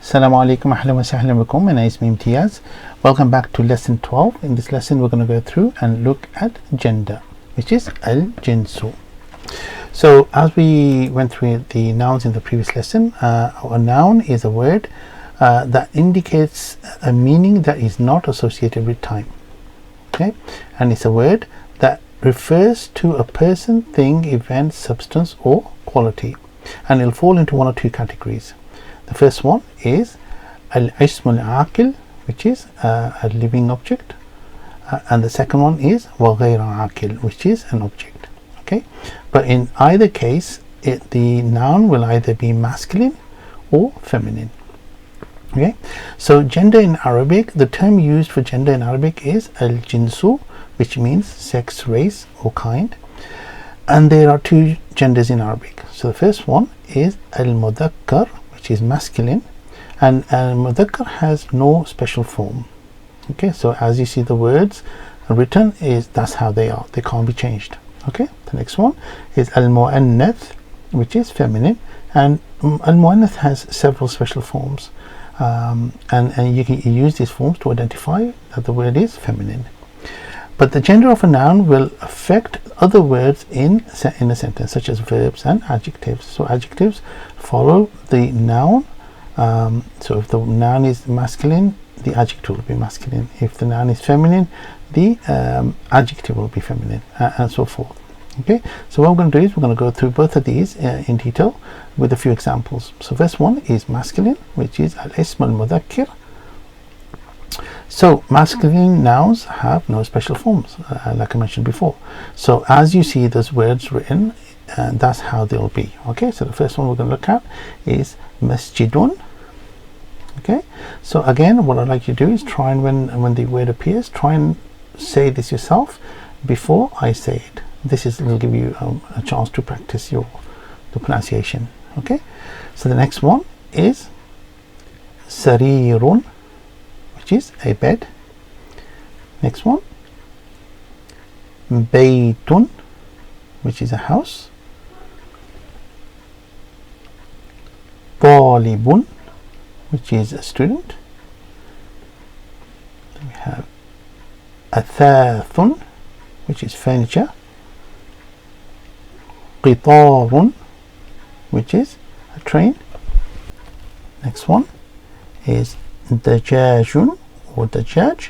Assalamu alaikum, ahlan wa sahlan bikum. My name is Imtiaz. Welcome back to lesson 12. In this lesson we're going to go through and look at gender, which is al-jinsu. So as we went through the nouns in the previous lesson, a noun is a word that indicates a meaning that is not associated with time. Okay, and it's a word that refers to a person, thing, event, substance or quality, and it'll fall into one or two categories. The first one is al-ism al-aqil, which is a living object, and the second one is wa ghayr aqil, which is an object. Okay, but in either case the noun will either be masculine or feminine. Okay, so gender in Arabic, the term used for gender in Arabic is al-jinsu, which means sex, race or kind, and there are two genders in Arabic. So the first one is al-mudakkar, which is masculine, and al-mudakkar has no special form. Okay, so as you see the words written, that's how they are, they can't be changed. Okay, the next one is al-mu'annath, which is feminine, and al-mu'annath has several special forms, and you can use these forms to identify that the word is feminine. But the gender of a noun will affect other words in a sentence, such as verbs and adjectives. So adjectives follow the noun. So if the noun is masculine, the adjective will be masculine. If the noun is feminine, the adjective will be feminine, and so forth. Okay, so what we're going to do is we're going to go through both of these in detail with a few examples. So first one is masculine, which is al-ism al-mudhakkir. So masculine nouns have no special forms, like I mentioned before. So as you see those words written, that's how they'll be. Okay, so the first one we're going to look at is masjidun. Okay, so again, what I'd like you to do is try and when the word appears, try and say this yourself before I say it. This will give you a chance to practice the pronunciation. Okay, so the next one is sarirun, which is a bed. Next one, baytun, which is a house. Talibun, which is a student. Then we have athathun, which is furniture. Qitarun, which is a train. Next one is dajajun or dajaj,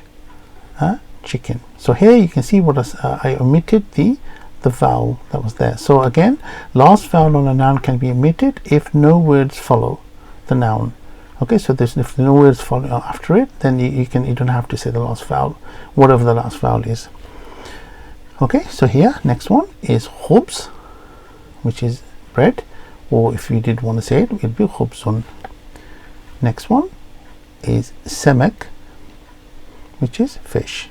chicken. So here you can see what I omitted the vowel that was there. So again, last vowel on a noun can be omitted if no words follow the noun. Okay, so if no words follow after it, then you don't have to say the last vowel, whatever the last vowel is. Okay, so here next one is khubz, which is bread, or if you did want to say it, it would be khubzun. Next one is samak, which is fish.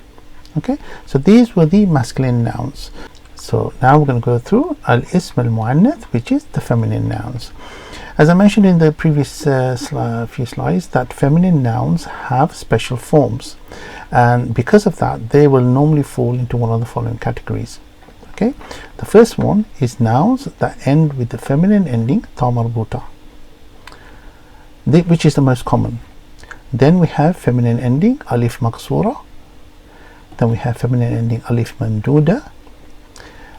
Okay, so these were the masculine nouns. So now we're going to go through al-ism al-mu'annath, which is the feminine nouns. As I mentioned in the previous few slides, that feminine nouns have special forms, and because of that they will normally fall into one of the following categories. Okay, the first one is nouns that end with the feminine ending Taa Marbuta, which is the most common. Then we have feminine ending Alif MaQsurah. Then we have feminine ending Alif Mamdudah,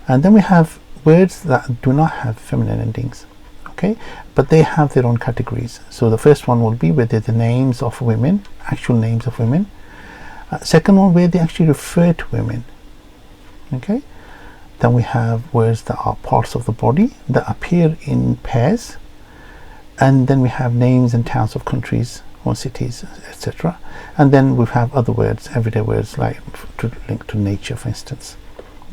and then we have words that do not have feminine endings. Okay, but they have their own categories. So the first one will be where they're the names of women, actual names of women. Second one, where they actually refer to women. Okay, then we have words that are parts of the body that appear in pairs, and then we have names and towns of countries or cities, etc. And then we have other words, everyday words, like to link to nature, for instance.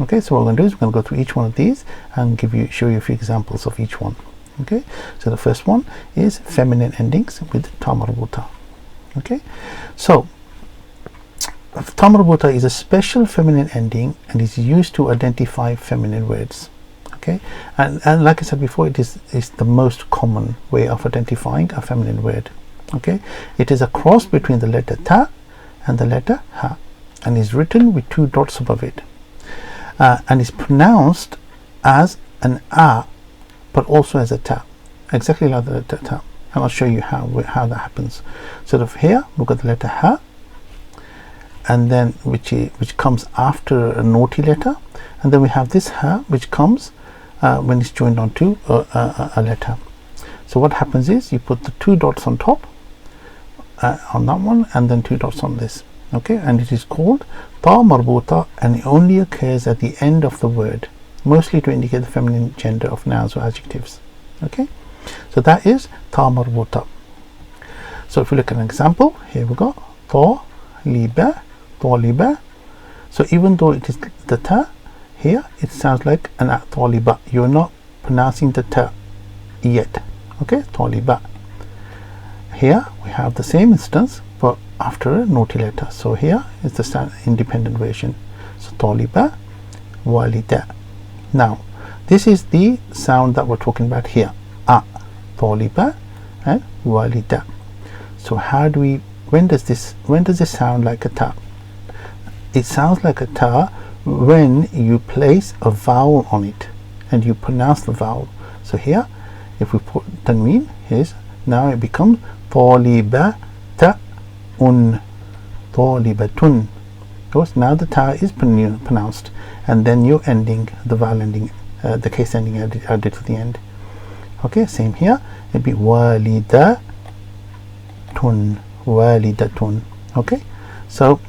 Okay, so what we're going to do is we're going to go through each one of these and show you a few examples of each one. Okay, so the first one is feminine endings with Taa Marbuta. Okay, so Taa Marbuta is a special feminine ending and is used to identify feminine words. Okay, and like I said before, it is the most common way of identifying a feminine word. Okay, it is a cross between the letter ta and the letter ha, and is written with two dots above it, and is pronounced as an a but also as a ta, exactly like the letter ta. and I'll show you how that happens. So here we've got the letter ha, and then which comes after a naughty letter, and then we have this ha which comes when it's joined onto a letter. So what happens is you put the 2 dots on top on that one, and then 2 dots on this. Okay, and it is called Taa Marbuta, and it only occurs at the end of the word, mostly to indicate the feminine gender of nouns or adjectives. Okay, so that is Taa Marbuta. So if we look at an example, here we go, Taliba, Taliba. So even though it is the ta here, it sounds like an Taliba. You're not pronouncing the ta yet. Okay, Taliba. Here we have the same instance, but after a naughty letter. So here is the independent version. So Taliba, Walida. Now this is the sound that we're talking about here, a, Taliba and Walida. So how do we, when does this sound like a ta? It sounds like a ta when you place a vowel on it and you pronounce the vowel. So here, if we put tanween, here's, now it becomes Talibata un, Talibatun. Because now the ta is pronounced, and then you're ending the vowel ending, the case ending added to the end. Okay, same here, it'd be Walidatun, Walidatun. Okay, so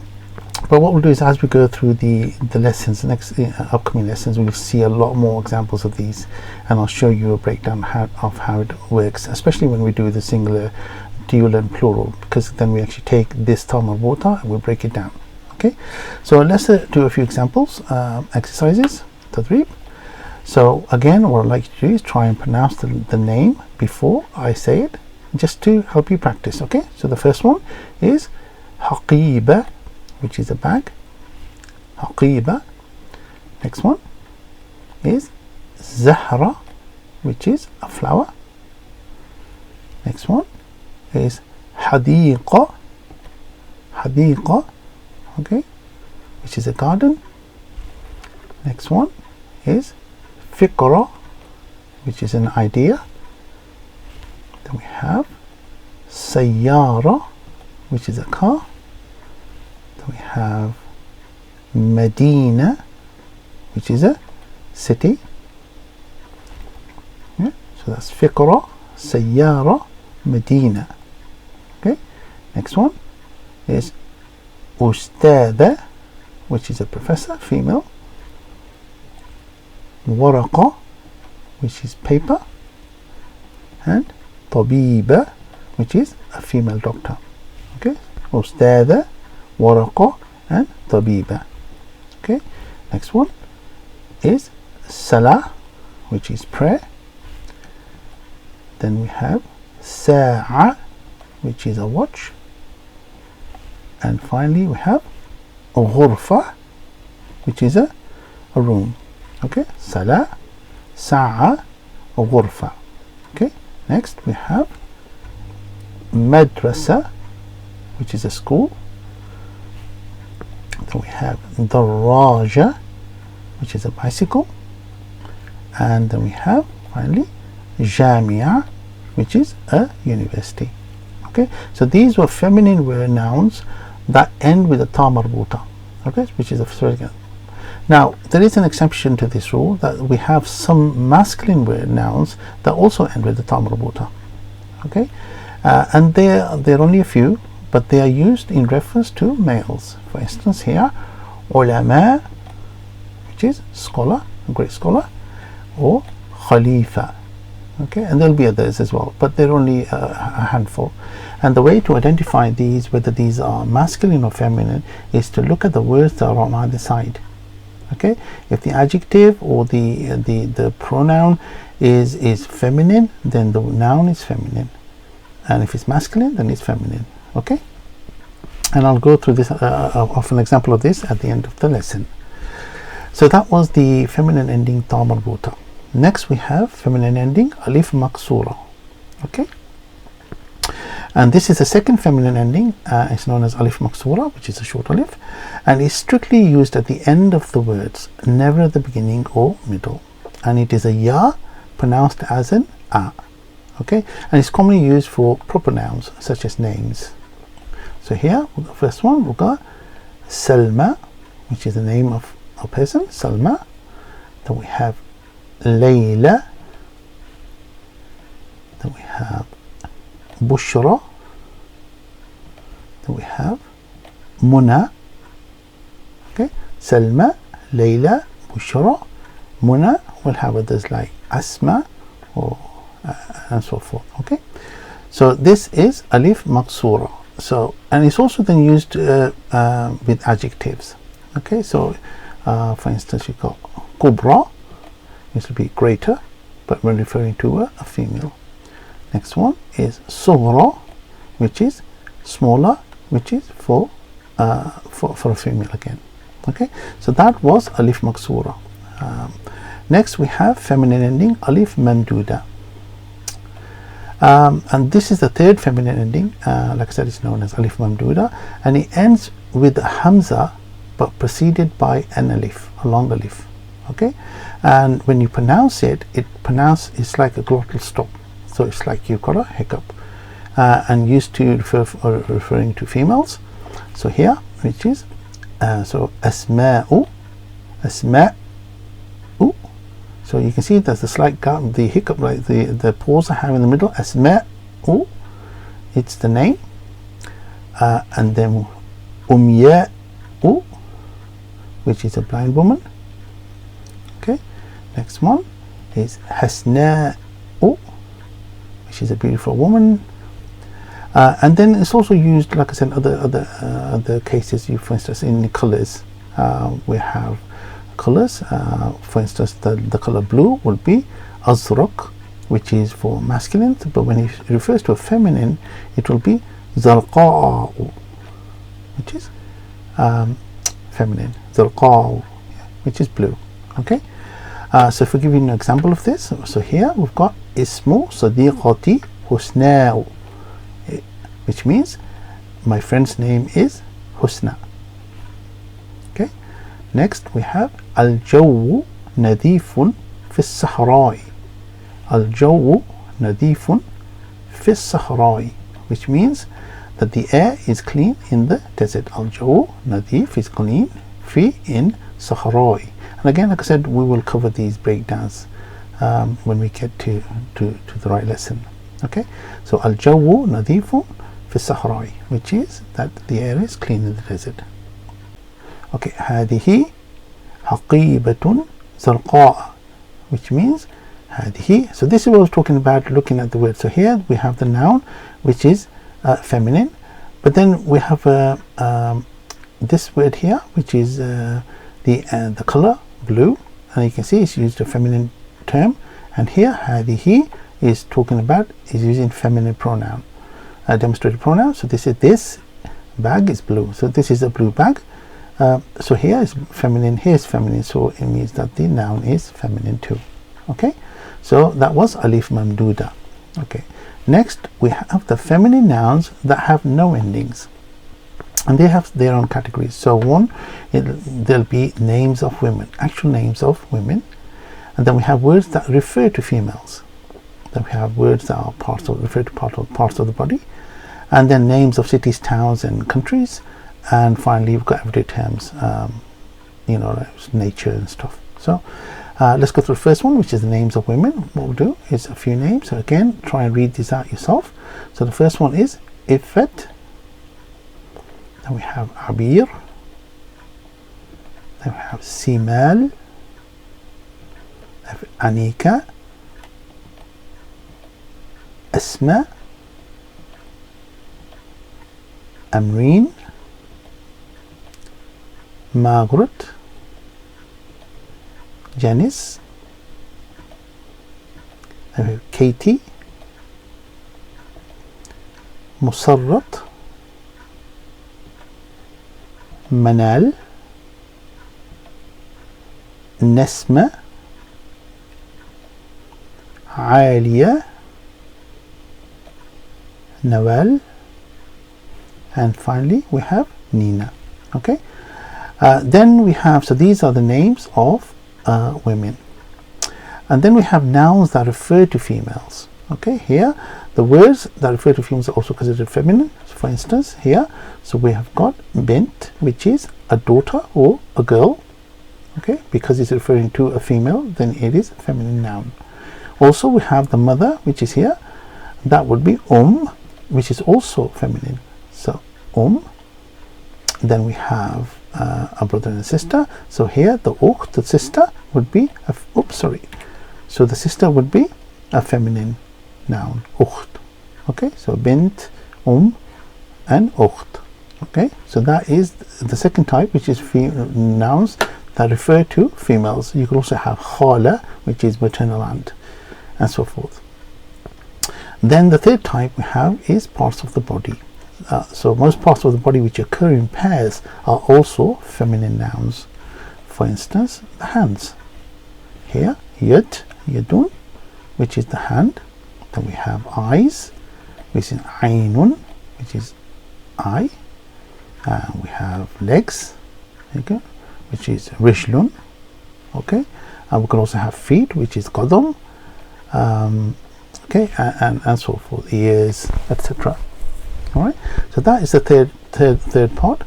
but what we'll do is, as we go through the lessons, the next upcoming lessons, we'll see a lot more examples of these, and I'll show you a breakdown of how it works, especially when we do the singular, dual and plural, because then we actually take this Taa Marbuta and we'll break it down. Okay, so let's do a few examples, exercises, tadrib. So again, what I'd like you to do is try and pronounce the name before I say it, just to help you practice. Okay, so the first one is Haqiba, which is a bag, Haqiba. Next one is Zahra, which is a flower. Next one is Hadiqa, Hadiqa, okay, which is a garden. Next one is Fikra, which is an idea. Then we have Sayyara, which is a car. We have Medina, which is a city. Yeah, so that's Fikra, Sayyara, Medina. Okay, next one is Ustada, which is a professor, female. Waraqa, which is paper. And Tabiba, which is a female doctor. Okay, Ustada, Waraqa and Tabiba. Okay, next one is Salah, which is prayer. Then we have Sa'a, which is a watch. And finally we have Ghurfa, which is a room. Okay, Salah, Sa'a, Ghurfa. Okay, next we have Madrasa, which is a school. Then we have Daraja, which is a bicycle. And then we have finally Jamia, which is a university. Okay, so these were feminine word nouns that end with a Taa Marbuta. Okay, which is a first. Now there is an exception to this rule, that we have some masculine word nouns that also end with the Taa Marbuta. Okay, and there are only a few, but they are used in reference to males. For instance, here Ulama, which is scholar, a great scholar, or Khalifa. Okay, and there'll be others as well, but they're only a handful. And the way to identify these, whether these are masculine or feminine, is to look at the words that are on either side. Okay, if the adjective or the pronoun is feminine, then the noun is feminine, and if it's masculine, then it's feminine. Okay, and I'll go through this of an example of this at the end of the lesson. So that was the feminine ending Taa Marbuta. Next we have feminine ending Alif MaQsurah. Okay, and this is the second feminine ending. It's known as Alif MaQsurah, which is a short alif, and is strictly used at the end of the words, never at the beginning or middle, and it is a ya pronounced as an a. Okay, and it's commonly used for proper nouns such as names. So here, the first one, we've got Salma, which is the name of a person, Salma. Then we have Layla. Then we have Bushra. Then we have Muna. Okay, Salma, Layla, Bushra, Muna. We'll have others like Asma or and so forth. Okay, so this is Alif MaQsurah. So, and it's also then used with adjectives. Okay, so for instance, you've got Kubra, this will be greater, but when referring to a female. Next one is Sughra, which is smaller, which is for a female again. Okay, so that was Alif MaQsurah. Next we have feminine ending Alif Mamdudah. And this is the third feminine ending. Like I said, it's known as Alif Mamdudah, and it ends with a Hamza but preceded by an Alif, a long Alif. Okay, and when you pronounce it, it's like a glottal stop, so it's like you've got a hiccup, and used to referring to females. So here, which is so Asma'u, Asma'u. So you can see there's a slight gap, the hiccup, like the pause I have in the middle. Asma'u, it's the name, and then Umya'u, which is a blind woman. Okay, next one is Hasna'u, which is a beautiful woman. And then it's also used, like I said, other cases. For instance, in colors, we have colors. For instance, the color blue would be Azraq, which is for masculine, but when it refers to a feminine, it will be Zarqa'u, which is feminine. Zarqa'u, which is blue. Okay, so if we give you an example of this, so here we've got Ismu Sadiqati Husna'u, which means my friend's name is Husna. Okay, next we have Al-Jawu Nadifun fi Sahra'i. Al-Jawu Nadifun fi Sahra'i, which means that the air is clean in the desert. Al-Jawu Nadif is clean, fi in Sahra'i. And again, like I said, we will cover these breakdowns when we get to the right lesson. Okay, so Al-Jawu Nadifun fi Sahra'i, which is that the air is clean in the desert. Okay, هذه حقيبة زرقاء, which means هذه. So this is what I was talking about, looking at the word. So here we have the noun, which is feminine, but then we have this word here, which is the color blue, and you can see it's used a feminine term. And here هذه is talking about, is using feminine pronoun, demonstrative pronoun. So this bag is blue, so this is a blue bag. So here is feminine, here is feminine, so it means that the noun is feminine too. Okay, so that was Alif Mamdudah. Okay, next we have the feminine nouns that have no endings, and they have their own categories. So one, there'll be names of women, actual names of women, and then we have words that refer to females. Then we have words that are refer to parts of the body, and then names of cities, towns, and countries. And finally, we've got everyday terms, like nature and stuff. So let's go through the first one, which is the names of women. What we'll do is a few names. So again, try and read these out yourself. So the first one is Ifat. Then we have Abir. Then we have Simal. Anika. Asma. Amreen. Margaret, Janice, Katie, Musarrat, Manal, Nesma, Alia, Nawal, and finally we have Nina. Okay. Then we have, so these are the names of women, and then we have nouns that refer to females. Okay, here the words that refer to females are also considered feminine. So for instance, here, so we have got bint, which is a daughter or a girl. Okay, because it's referring to a female, then it is a feminine noun. Also, we have the mother, which is here. That would be which is also feminine. So then we have a brother and a sister. So here the ukht, the sister, would be so the sister would be a feminine noun, ukht. Okay, so bint, and ukht. Okay, so that is the second type, which is nouns that refer to females. You could also have khala, which is maternal aunt, and so forth. Then the third type we have is parts of the body. So most parts of the body which occur in pairs are also feminine nouns. For instance, the hands. Here, yadun, which is the hand. Then we have eyes, which is aynun, which is eye. We have legs, okay, which is rijlun. Okay, we can also have feet, which is qadam. Okay, and so forth, ears, etc. All right, so that is the third part.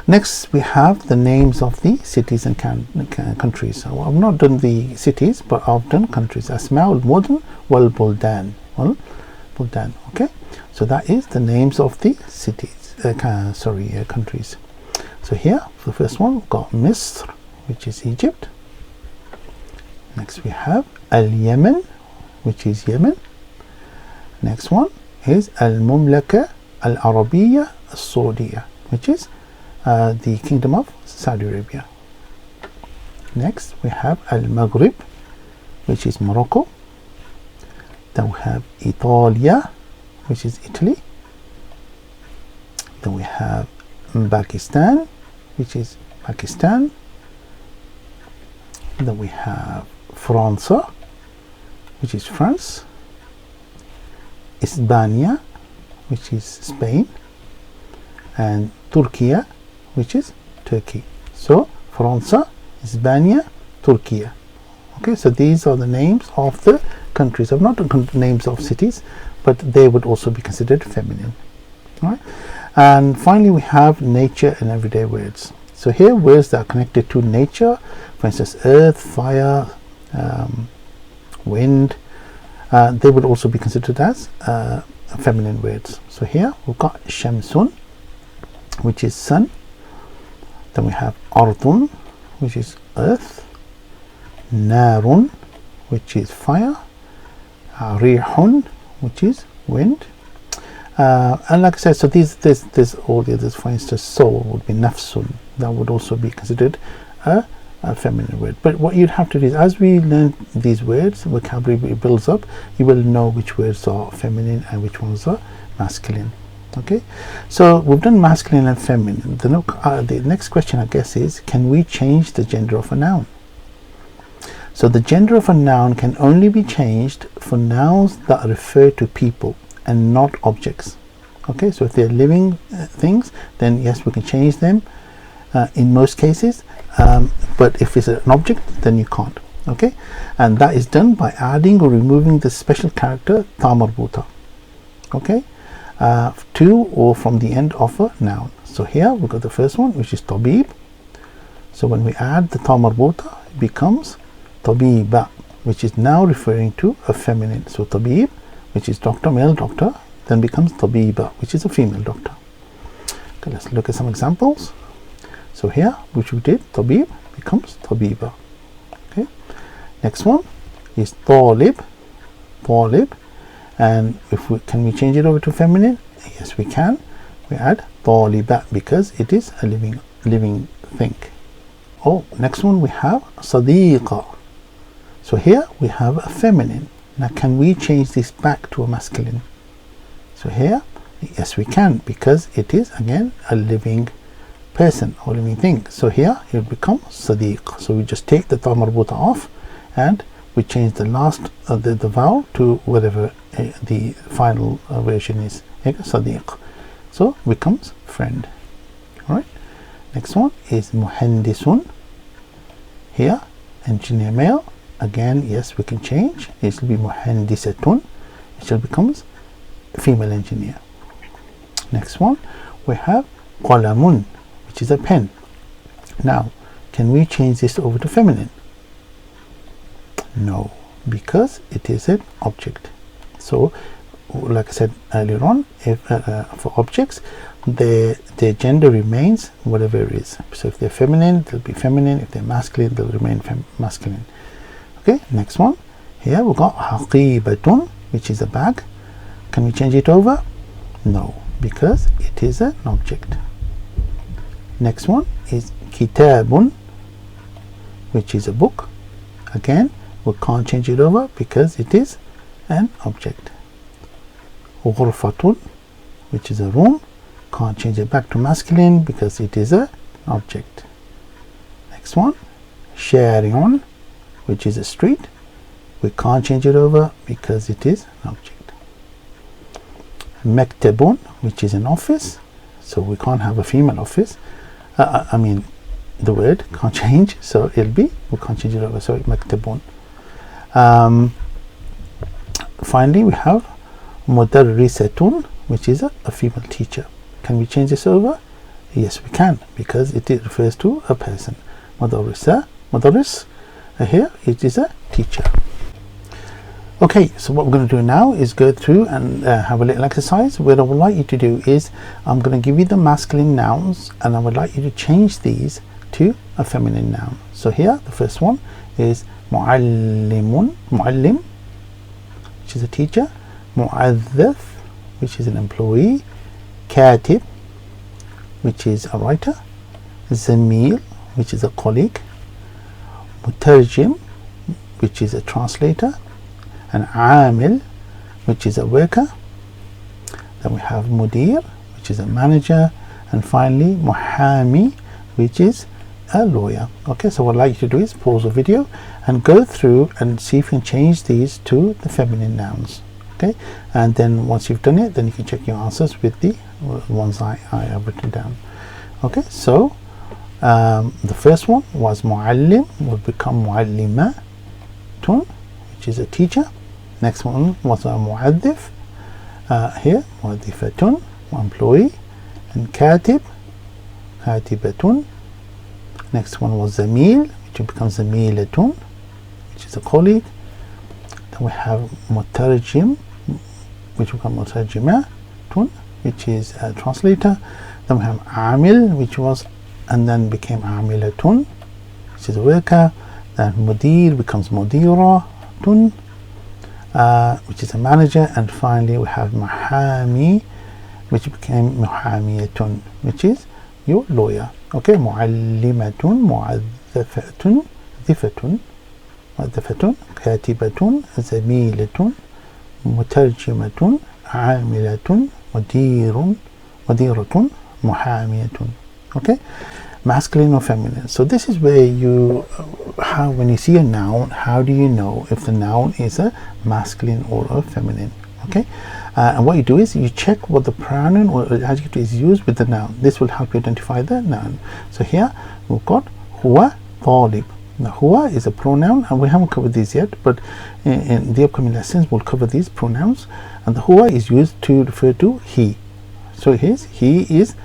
Next, we have the names of the cities and countries. So I've not done the cities, but I've done countries. Asma'ul mudun wal buldan. Okay, so that is the names of the cities. Countries. So here, for the first one, we've got Misr, which is Egypt. Next, we have Al-Yemen, which is Yemen. Next one is Al-Mumlaka Al-Arabiya Al-Saudiya, which is the Kingdom of Saudi Arabia. Next, we have Al-Maghrib, which is Morocco. Then we have Italia, which is Italy. Then we have Pakistan, which is Pakistan. Then we have France, which is France. Hispania, which is Spain. And Turkey, which is Turkey. So France, Hispania, Turkey. Okay, so these are the names of the countries. I've not done names of cities, but they would also be considered feminine. All right. And finally, we have nature and everyday words. So here, words that are connected to nature, for instance, earth, fire, wind, they would also be considered as feminine words. So here we've got shamsun, which is sun. Then we have ardun, which is earth. Narun, which is fire. Rihun, which is wind. And like I said, so there's all the others. For instance, soul would be nafsun. That would also be considered a feminine word. But what you'd have to do is, as we learn these words, vocabulary builds up, you will know which words are feminine and which ones are masculine. Okay, so we've done masculine and feminine. The next question, I guess, is, can we change the gender of a noun? So the gender of a noun can only be changed for nouns that refer to people and not objects. Okay, so if they're living things, then yes, we can change them in most cases, but if it's an object, then you can't. Okay, and that is done by adding or removing the special character Taa Marbuta, okay, to or from the end of a noun. So here we've got the first one, which is tabib. So when we add the Taa Marbuta, it becomes tabiba, which is now referring to a feminine. So tabib, which is doctor, male doctor, then becomes tabiba, which is a female doctor. Okay, let's look at some examples. So here, which we did, tabib becomes tabiba. Okay, next one is talib, and if we can we change it over to feminine? Yes, we can. We add taliba because it is a living thing. Oh, next one we have sadiqa. So here we have a feminine. Now can we change this back to a masculine? So here, yes, we can, because it is again a living person or living thing. So here it will become sadiq. So we just take the Taa Marbuta off and we change the last the vowel to whatever the final version is. Sadiq. So becomes friend. All right. Next one is muhandisun. Here, engineer male. Again, yes, we can change. It will be muhandisatun. it becomes female engineer. Next one, we have qalamun, which is a pen. Now, can we change this over to feminine? No, because it is an object. So, like I said earlier on, if for objects, their gender remains whatever it is. So, if they're feminine, they'll be feminine. If they're masculine, they'll remain masculine. Okay, next one. Here we've got haqibatun, which is a bag. Can we change it over? No, because it is an object. Next one is kitabun, which is a book. Again, we can't change it over because it is an object. Ghurfatun, which is a room. Can't change it back to masculine because it is an object. Next one, shari'un, which is a street. We can't change it over because it is an object. Maktabun, which is an office, so we can't have a female office. I mean, the word can't change, so it'll be, we can't change it over, so maktabun. Finally, we have mudarrisatun, which is a female teacher. Can we change this over? Yes, we can, because it refers to a person. Mudarris, here it is a teacher. Okay, so what we're going to do now is go through and have a little exercise. What I would like you to do is, I'm going to give you the masculine nouns, and I would like you to change these to a feminine noun. So here, the first one is muallim, which is a teacher. Mu'adhdhif, which is an employee. Katib, which is a writer. Zamil, which is a colleague. Mutarjim, which is a translator. And amil, which is a worker. Then we have mudir, which is a manager. And finally muhami, which is a lawyer. Okay, so what I'd like you to do is pause the video and go through and see if you can change these to the feminine nouns. Okay, and then once you've done it, then you can check your answers with the ones I have written down. Okay, so the first one was muallim, will become muallimatun, which is a teacher. Next one was a mu'adhdhif, here mu'adhdhifatun, employee. And katib, katibatun. Next one was zamil, which becomes zamilatun, which is a colleague. Then we have mutarjim, which becomes mutarjimatun, which is a translator. Then we have amil, which was and then became amilatun, which is a worker. Then mudir becomes mudiratun, which is a manager. And finally we have muhami, which became muhamiyatun, which is your lawyer. Okay, muallimatun, mu'adhdhifatun, katibatun, zamilatun, mutarjimatun, amilatun, mudiratun, muhamiyatun. Okay, masculine or feminine. So this is where you when you see a noun, how do you know if the noun is a masculine or a feminine? Okay, and what you do is you check what the pronoun or adjective is used with the noun. This will help you identify the noun. So here we've got huwa talib. Now huwa is a pronoun, and we haven't covered these yet, but in the upcoming lessons we'll cover these pronouns. And the huwa is used to refer to he. So he is,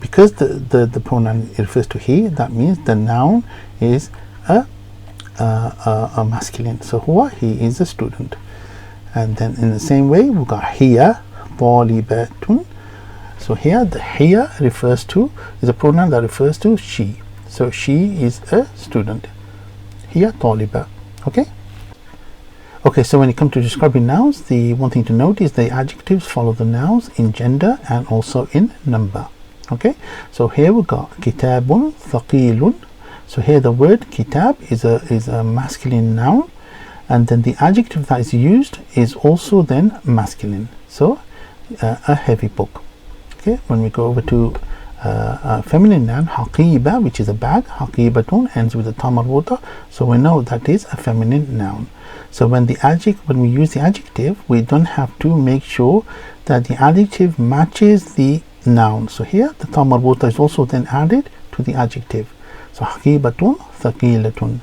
because the pronoun refers to he, that means the noun is a masculine. So huwa, he is a student. And then in the same way we've got hiya talibatun. So here the hiya refers to, is a pronoun that refers to she. So she is a student. Hiya taliba. Okay. Okay, so when you come to describing nouns, the one thing to note is the adjectives follow the nouns in gender and also in number. Okay, so here we've got kitabun thaqilun. So here the word kitab is a masculine noun, and then the adjective that is used is also then masculine. So a heavy book. Okay, when we go over to a feminine noun, haqiba, which is a bag, haqibatun ends with a Taa Marbuta, so we know that is a feminine noun. So when we use the adjective, we don't have to make sure that the adjective matches the noun. So here the Taa Marbuta is also then added to the adjective. So haqibatun thaqilatun,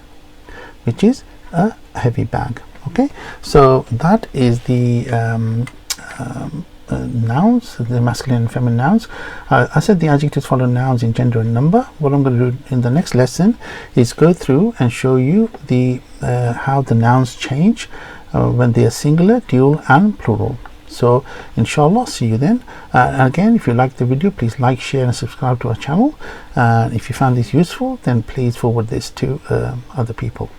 which is a heavy bag. Okay, so that is the nouns, the masculine and feminine nouns. I said the adjectives follow nouns in gender and number. What I'm going to do in the next lesson is go through and show you the how the nouns change when they are singular, dual and plural. So inshallah, see you then. And again, if you like the video, please like, share and subscribe to our channel. And if you found this useful, then please forward this to other people.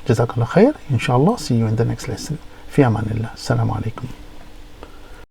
Jazakallah khair. Inshallah, see you in the next lesson. Fi amanillah. Assalamu alaikum.